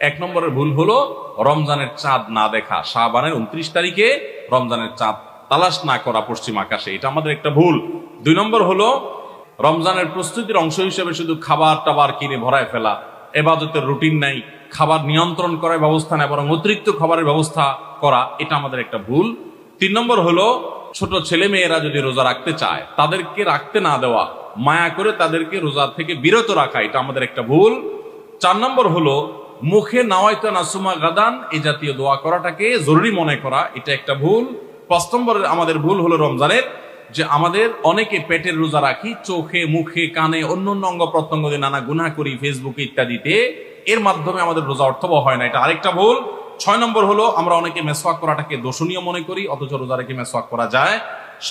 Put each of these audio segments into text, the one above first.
এক নম্বরের ভুল হলো রমজানের চাঁদ না দেখা, শাবানের 29 তারিখে রমজানের চাঁদ তালাশ না করা পশ্চিম আকাশে, এটা আমাদের একটা ভুল। 2 নম্বর হলো রমজানের প্রস্তুতির অংশ হিসেবে শুধু খাবার টাবার কিনে ভরায় ফেলা, ইবাদতের রুটিন নাই, খাবার নিয়ন্ত্রণ করার ব্যবস্থা নেই, বরং অতিরিক্ত খাবারের ব্যবস্থা করা, এটা আমাদের একটা ভুল। 3 নম্বর হলো ছোট ছেলে মেয়েরা যদি রোজা রাখতে চায় তাদেরকে রাখতে না দেওয়া, মায়া করে তাদেরকে রোজা থেকে বিরত রাখা, এটা আমাদের একটা ভুল। 4 নম্বর হলো মুখে নাওয়াইতা নাসুমা গাদান এই জাতীয় দোয়া করাটাকে জরুরি মনে করা, এটা একটা ভুল। 5 নম্বরের আমাদের ভুল হলো রমজানের যে আমাদের অনেকে পেটের রোজা রাখি, চোখে মুখে কানে অন্য অন্য অঙ্গ প্রত্যঙ্গ দিয়ে নানা গুনাহ করি ফেসবুকে ইত্যাদিতে, এর মাধ্যমে আমাদের রোজা অর্থবহ হয় না, এটা আরেকটা ভুল। 6 নম্বর হলো আমরা অনেকে মেসওয়াক করাটাকে দোষণীয় মনে করি, অথচ রোজা রেখে মেসওয়াক করা যায়।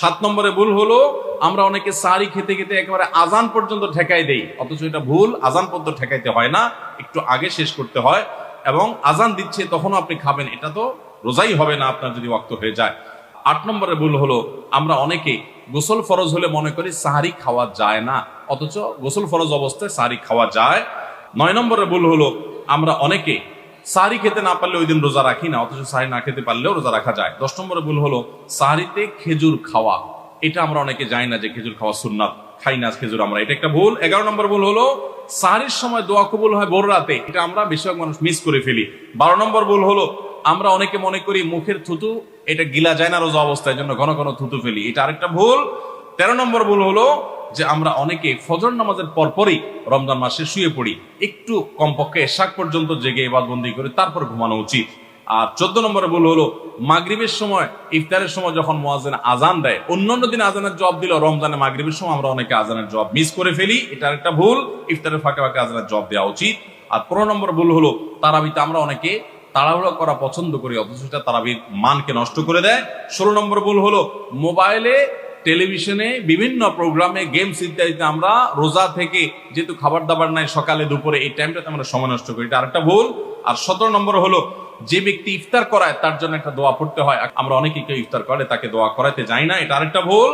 7 নম্বরে ভুল হলো আমরা অনেকে সারি খেতে খেতে একেবারে আজান পর্যন্ত ঠেকাই দেই, অথচ এটা ভুল, আজান পর্যন্ত ঠেকাইতে হয় না, একটু আগে শেষ করতে হয়, এবং আজান দিচ্ছে তখনও আপনি খাবেন, এটা তো রোজাই হবে না আপনার যদি ওয়াক্ত হয়ে যায়। 8 নম্বরে ভুল হলো আমরা অনেকে গোসল ফরজ হলে মনে করি সাহারি খাওয়া যায় না, অথচ গোসল ফরজ অবস্থায় সাহারি খাওয়া যায়। 9 নম্বরে ভুল হলো আমরা অনেকে সাহারি খেতে না পারলে ওই দিন রোজা রাখি না, অথচ সাহারি না খেতে পারলেও রোজা রাখা যায়। 10 নম্বরে ভুল হলো সাহারিতে খেজুর খাওয়া, এটা আমরা অনেকে জানি না যে খেজুর খাওয়া সুন্নাত, খাই না খেজুর আমরা, এটা একটা ভুল। 11 নম্বর ভুল হলো সাহারির সময় দোয়া কবুল হয় ভোর রাতে, এটা আমরা বেশিরভাগ মানুষ মিস করে ফেলি। 12 নম্বর ভুল হলো আমরা অনেকে মনে করি মুখের থুতু এটা গিলা যায় না রোজা অবস্থায়, জন্য ঘন ঘন থুতু ফেলি, এটা আরেকটা ভুল। 13 নম্বর ভুল হলো যে আমরা অনেকে ফজর নামাজের পরপরই রমজান মাসে শুয়ে পড়ি, একটু কমপক্ষে এশাক পর্যন্ত জেগে ইবাদতবন্দি করে তারপর ঘুমানো উচিত। আর 14 নম্বরে ভুল হলো মাগরিবের সময় ইফতারের সময় যখন মুয়াজ্জিন আজান দেয়, অন্যান্য দিন আজানের জবাব দিল, রমজানে মাগরিবের সময় আমরা অনেকে আজানের জবাব মিস করে ফেলি, এটা একটা ভুল, ইফতারের ফাঁকে ফাঁকে আজানের জবাব দেওয়া উচিত। আর 15 নম্বর ভুল হলো তারাবিতে আমরা অনেকে তাড়াহুড়া করা পছন্দ করি, অথচ এটা তারাবির মানকে নষ্ট করে দেয়। 16 নম্বর ভুল হলো মোবাইলে টেলিভিশনে বিভিন্ন প্রোগ্রামে গেমস ইত্যাদিতে আমরা রোজা থেকে যেহেতু খাবার দাবার নাই সকালে দুপুরে এই টাইমটাতে আমরা সময় নষ্ট করি, এটা আরেকটা ভুল। আর 17 নম্বর হলো যে ব্যক্তি ইফতার করায় তার জন্য একটা দোয়া পড়তে হয়, আমরা অনেকে কেউ ইফতার করে তাকে দোয়া করাতে যাই না, এটা আরেকটা ভুল।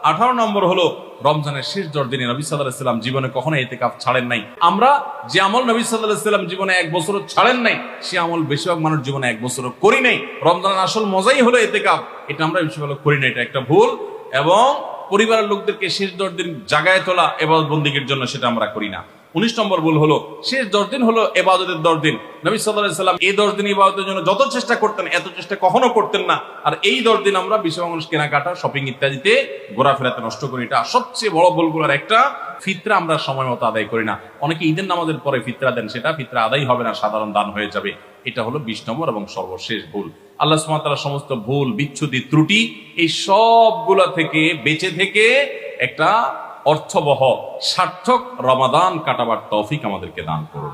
18 নম্বর হলো রমজানের শেষ 10 দিনে নবী সাল্লাল্লাহু আলাইহি ওয়াসাল্লাম জীবনে কখনো ইতিকাফ ছাড়েন নাই। আমরা যে আমল নবী সাল্লাল্লাহু আলাইহি ওয়াসাল্লাম জীবনে 1 বছরও ছাড়েন নাই, সে আমল বেশিরভাগ মানুষ জীবনে 1 বছরও করি নাই। রমজানের আসল মজাই হলো ইতিকাফ, এটা আমরা বেশিরভাগ করি না, এটা একটা ভুল। এবং পরিবারের লোকদেরকে শেষ 10 দিন জাগায় তোলা ইবাদত বন্দেগীর জন্য, সেটা আমরা করি না। 19 নম্বর ভুল হলো শেষ 10 দিন হলো ইবাদতের 10 দিন, নবী সাল্লাল্লাহু আলাইহি ওয়াসাল্লাম এই 10 দিন ইবাদতের জন্য যত চেষ্টা করতেন এত চেষ্টা কখনো করতেন না, আর এই 10 দিন আমরা বেশিরভাগ মানুষ কেনাকাটা শপিং ইত্যাদিতে ঘোরাফেরাতে নষ্ট করি, এটা সবচেয়ে বড় ভুলগুলোর একটা। ফিতরা আমরা সময় মতো আদায় করি না, অনেকে ঈদের নামাজের পরে ফিতরা দেন, সেটা ফিতরা আদায় হবে না, সাধারণ দান হয়ে যাবে, এটা হলো 20 নম্বর এবং সর্বশেষ ভুল। আল্লাহ সুবহানাহু ওয়া তাআলা সমস্ত ভুল বিচ্যুতি ত্রুটি এই সবগুলা থেকে বেঁচে থেকে একটা অর্থবহ সার্থক রমাদান কাটাবার তৌফিক আমাদেরকে দান করুন।